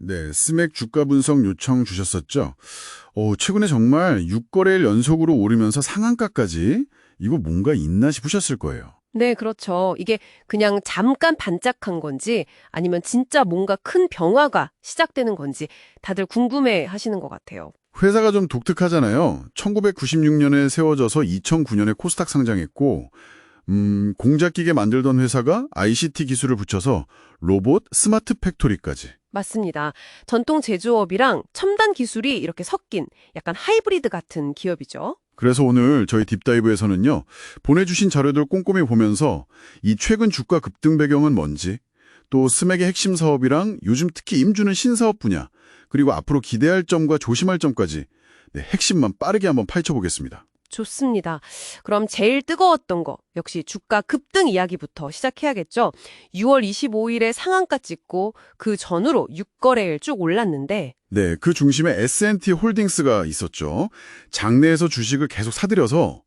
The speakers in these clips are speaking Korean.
네, 스맥 주가 분석 요청 주셨었죠. 최근에 정말 6거래일 연속으로 오르면서 상한가까지 이거 뭔가 있나 싶으셨을 거예요. 네, 그렇죠. 이게 그냥 잠깐 반짝한 건지 아니면 진짜 뭔가 큰 변화가 시작되는 건지 다들 궁금해 하시는 것 같아요. 회사가 좀 독특하잖아요. 1996년에 세워져서 2009년에 코스닥 상장했고 공작기계 만들던 회사가 ICT 기술을 붙여서 로봇, 스마트 팩토리까지. 맞습니다. 전통 제조업이랑 첨단 기술이 이렇게 섞인 약간 하이브리드 같은 기업이죠. 그래서 오늘 저희 딥다이브에서는요. 보내주신 자료들 꼼꼼히 보면서 이 최근 주가 급등 배경은 뭔지, 또 스맥의 핵심 사업이랑 요즘 특히 임주는 신사업 분야, 그리고 앞으로 기대할 점과 조심할 점까지 핵심만 빠르게 한번 파헤쳐보겠습니다. 좋습니다. 그럼 제일 뜨거웠던 거 역시 주가 급등 이야기부터 시작해야겠죠. 6월 25일에 상한가 찍고 그 전후로 6거래일 쭉 올랐는데 네, 그 중심에 S&T 홀딩스가 있었죠. 장내에서 주식을 계속 사들여서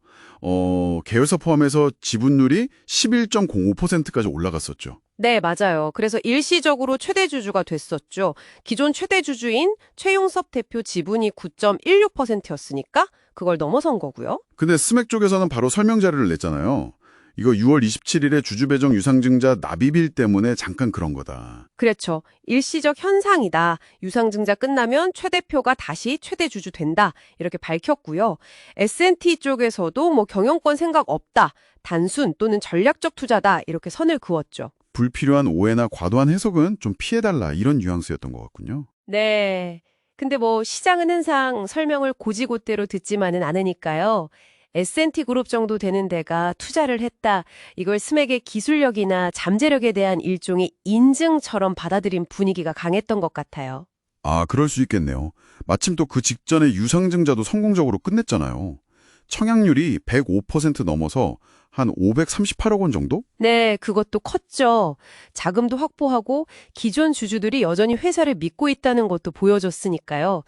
계열사 포함해서 지분율이 11.05%까지 올라갔었죠. 네, 맞아요. 그래서 일시적으로 최대 주주가 됐었죠. 기존 최대 주주인 최용섭 대표 지분이 9.16%였으니까 그걸 넘어선 거고요. 근데 스맥 쪽에서는 바로 설명 자료를 냈잖아요. 이거 6월 27일에 주주 배정 유상증자 납입일 때문에 잠깐 그런 거다. 그렇죠. 일시적 현상이다. 유상증자 끝나면 최 대표가 다시 최대 주주 된다. 이렇게 밝혔고요. S&T 쪽에서도 뭐 경영권 생각 없다. 단순 또는 전략적 투자다. 이렇게 선을 그었죠. 불필요한 오해나 과도한 해석은 좀 피해달라 이런 뉘앙스였던 것 같군요. 네. 근데 뭐 시장은 항상 설명을 고지고대로 듣지만은 않으니까요. S&T 그룹 정도 되는 데가 투자를 했다. 이걸 스맥의 기술력이나 잠재력에 대한 일종의 인증처럼 받아들인 분위기가 강했던 것 같아요. 아, 그럴 수 있겠네요. 마침 또 그 직전에 유상증자도 성공적으로 끝냈잖아요. 청약률이 105% 넘어서 한 538억 원 정도? 네, 그것도 컸죠. 자금도 확보하고 기존 주주들이 여전히 회사를 믿고 있다는 것도 보여줬으니까요.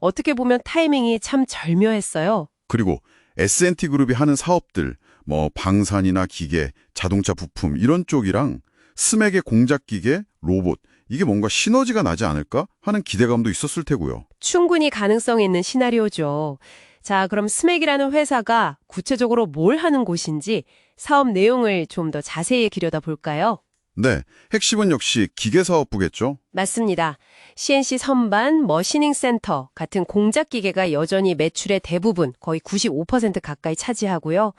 어떻게 보면 타이밍이 참 절묘했어요. 그리고 S&T 그룹이 하는 사업들, 뭐 방산이나 기계, 자동차 부품 이런 쪽이랑 스맥의 공작기계, 로봇 이게 뭔가 시너지가 나지 않을까 하는 기대감도 있었을 테고요. 충분히 가능성 있는 시나리오죠. 자, 그럼 스맥이라는 회사가 구체적으로 뭘 하는 곳인지 사업 내용을 좀 더 자세히 들여다볼까요? 네, 핵심은 역시 기계사업부겠죠? 맞습니다. CNC 선반, 머시닝 센터 같은 공작 기계가 여전히 매출의 대부분, 거의 95% 가까이 차지하고요.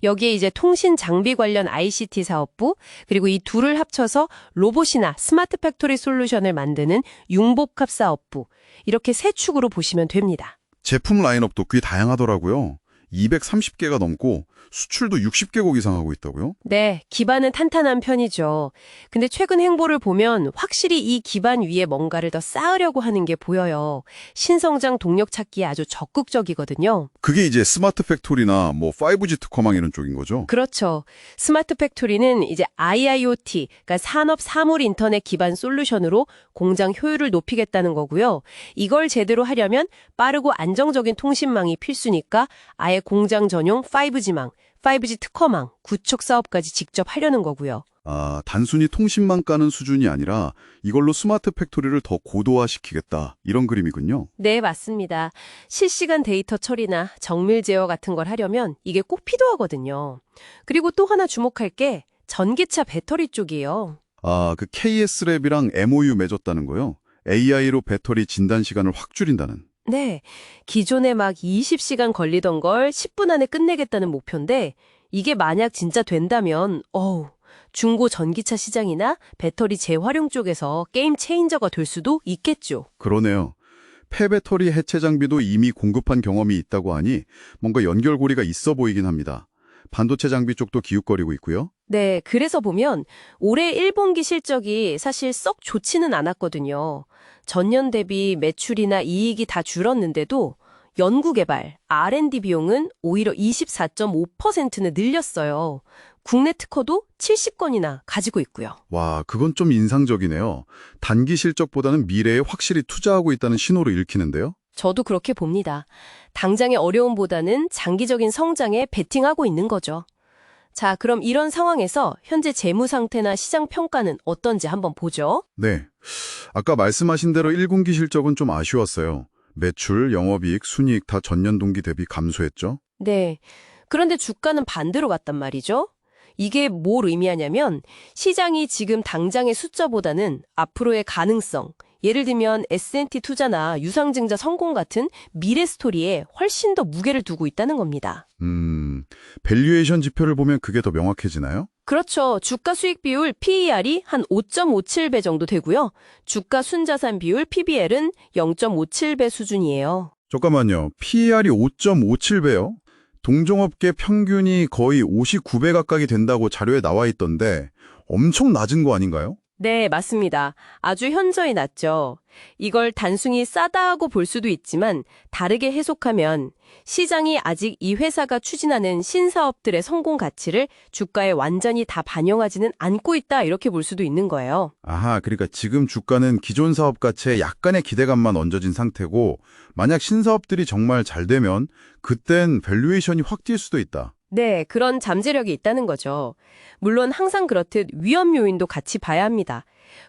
여기에 이제 통신 장비 관련 ICT 사업부, 그리고 이 둘을 합쳐서 로봇이나 스마트 팩토리 솔루션을 만드는 융복합 사업부, 이렇게 세 축으로 보시면 됩니다. 제품 라인업도 꽤 다양하더라고요. 230개가 넘고 수출도 60개국 이상 하고 있다고요? 네, 기반은 탄탄한 편이죠. 근데 최근 행보를 보면 확실히 이 기반 위에 뭔가를 더 쌓으려고 하는 게 보여요. 신성장 동력 찾기에 아주 적극적이거든요. 그게 이제 스마트 팩토리나 뭐 5G 특허망 이런 쪽인 거죠? 그렇죠. 스마트 팩토리는 이제 IIoT, 그러니까 산업 사물 인터넷 기반 솔루션으로 공장 효율을 높이겠다는 거고요. 이걸 제대로 하려면 빠르고 안정적인 통신망이 필수니까 아예 공장 전용 5G망, 5G 특허망, 구축 사업까지 직접 하려는 거고요. 아, 단순히 통신만 까는 수준이 아니라 이걸로 스마트 팩토리를 더 고도화시키겠다. 이런 그림이군요. 네, 맞습니다. 실시간 데이터 처리나 정밀 제어 같은 걸 하려면 이게 꼭 필요하거든요. 그리고 또 하나 주목할 게 전기차 배터리 쪽이에요. 아, 그 KS랩이랑 MOU 맺었다는 거요? AI로 배터리 진단 시간을 확 줄인다는. 네, 기존에 막 20시간 걸리던 걸 10분 안에 끝내겠다는 목표인데 이게 만약 진짜 된다면 중고 전기차 시장이나 배터리 재활용 쪽에서 게임 체인저가 될 수도 있겠죠. 그러네요. 폐배터리 해체 장비도 이미 공급한 경험이 있다고 하니 뭔가 연결고리가 있어 보이긴 합니다. 반도체 장비 쪽도 기웃거리고 있고요. 네, 그래서 보면 올해 1분기 실적이 사실 썩 좋지는 않았거든요. 전년 대비 매출이나 이익이 다 줄었는데도 연구개발, R&D 비용은 오히려 24.5%는 늘렸어요. 국내 특허도 70건이나 가지고 있고요. 와, 그건 좀 인상적이네요. 단기 실적보다는 미래에 확실히 투자하고 있다는 신호로 읽히는데요. 저도 그렇게 봅니다. 당장의 어려움보다는 장기적인 성장에 베팅하고 있는 거죠. 자, 그럼 이런 상황에서 현재 재무 상태나 시장 평가는 어떤지 한번 보죠. 네. 아까 말씀하신 대로 1분기 실적은 좀 아쉬웠어요. 매출, 영업이익, 순이익 다 전년 동기 대비 감소했죠. 네. 그런데 주가는 반대로 갔단 말이죠. 이게 뭘 의미하냐면 시장이 지금 당장의 숫자보다는 앞으로의 가능성, 예를 들면 S&T 투자나 유상증자 성공 같은 미래 스토리에 훨씬 더 무게를 두고 있다는 겁니다. 밸류에이션 지표를 보면 그게 더 명확해지나요? 그렇죠. 주가 수익 비율 PER이 한 5.57배 정도 되고요. 주가 순자산 비율 PBR은 0.57배 수준이에요. 잠깐만요. PER이 5.57배요? 동종업계 평균이 거의 59배 가까이 된다고 자료에 나와 있던데 엄청 낮은 거 아닌가요? 네, 맞습니다. 아주 현저히 낮죠. 이걸 단순히 싸다고 볼 수도 있지만 다르게 해석하면 시장이 아직 이 회사가 추진하는 신사업들의 성공 가치를 주가에 완전히 다 반영하지는 않고 있다 이렇게 볼 수도 있는 거예요. 아하, 그러니까 지금 주가는 기존 사업 가치에 약간의 기대감만 얹어진 상태고 만약 신사업들이 정말 잘 되면 그땐 밸류에이션이 확 뛸 수도 있다. 네, 그런 잠재력이 있다는 거죠. 물론 항상 그렇듯 위험 요인도 같이 봐야 합니다.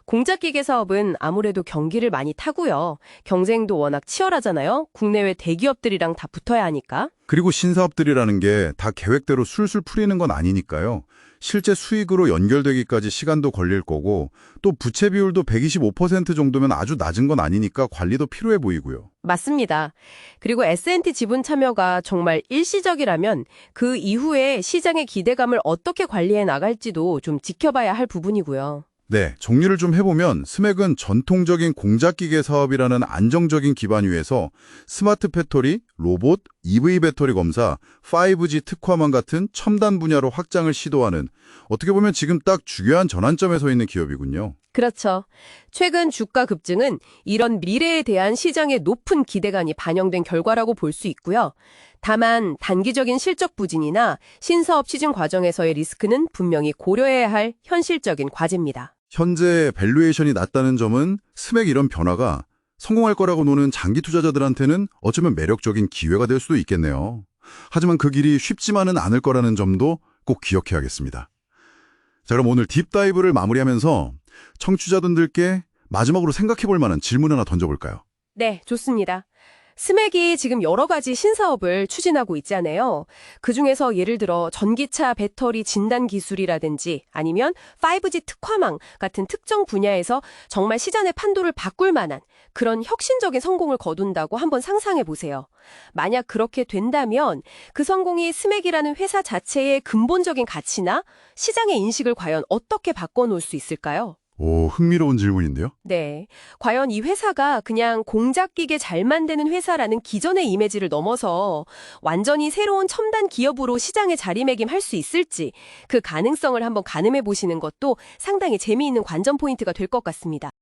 공작기계 사업은 아무래도 경기를 많이 타고요. 경쟁도 워낙 치열하잖아요. 국내외 대기업들이랑 다 붙어야 하니까. 그리고 신사업들이라는 게 다 계획대로 술술 풀리는 건 아니니까요. 실제 수익으로 연결되기까지 시간도 걸릴 거고 또 부채 비율도 125% 정도면 아주 낮은 건 아니니까 관리도 필요해 보이고요. 맞습니다. 그리고 S&T 지분 참여가 정말 일시적이라면 그 이후에 시장의 기대감을 어떻게 관리해 나갈지도 좀 지켜봐야 할 부분이고요. 네, 정리를 좀 해보면 스맥은 전통적인 공작기계 사업이라는 안정적인 기반 위에서 스마트 배터리, 로봇, EV 배터리 검사, 5G 특화망 같은 첨단 분야로 확장을 시도하는 어떻게 보면 지금 딱 중요한 전환점에 서 있는 기업이군요. 그렇죠. 최근 주가 급증은 이런 미래에 대한 시장의 높은 기대감이 반영된 결과라고 볼 수 있고요. 다만 단기적인 실적 부진이나 신사업 시즌 과정에서의 리스크는 분명히 고려해야 할 현실적인 과제입니다. 현재 밸류에이션이 낮다는 점은 스맥 이런 변화가 성공할 거라고 노는 장기 투자자들한테는 어쩌면 매력적인 기회가 될 수도 있겠네요. 하지만 그 길이 쉽지만은 않을 거라는 점도 꼭 기억해야겠습니다. 자, 그럼 오늘 딥다이브를 마무리하면서 청취자분들께 마지막으로 생각해 볼 만한 질문 하나 던져볼까요? 네, 좋습니다. 스맥이 지금 여러 가지 신사업을 추진하고 있잖아요. 그중에서 예를 들어 전기차 배터리 진단 기술이라든지 아니면 5G 특화망 같은 특정 분야에서 정말 시장의 판도를 바꿀 만한 그런 혁신적인 성공을 거둔다고 한번 상상해 보세요. 만약 그렇게 된다면 그 성공이 스맥이라는 회사 자체의 근본적인 가치나 시장의 인식을 과연 어떻게 바꿔놓을 수 있을까요? 오, 흥미로운 질문인데요. 네. 과연 이 회사가 그냥 공작기계 잘 만드는 회사라는 기존의 이미지를 넘어서 완전히 새로운 첨단 기업으로 시장에 자리매김할 수 있을지 그 가능성을 한번 가늠해 보시는 것도 상당히 재미있는 관전 포인트가 될 것 같습니다.